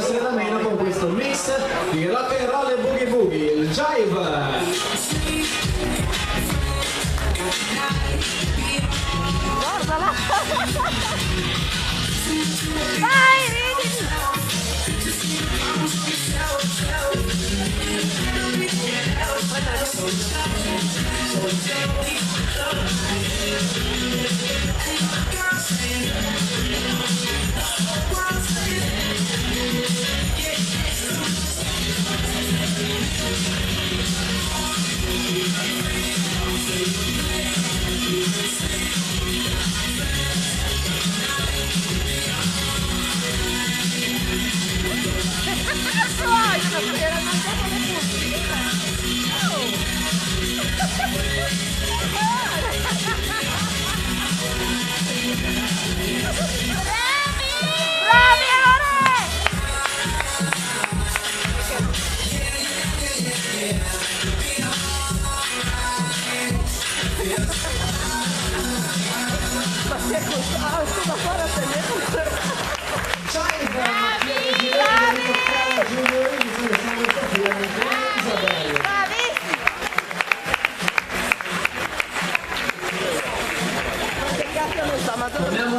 essere da meno con questo mix di rock and roll e boogie boogie, il jive. Guardala! Vai, ridi! Bravi, amore! Ma che cosa? Scusa, fare a tenere. Torniamo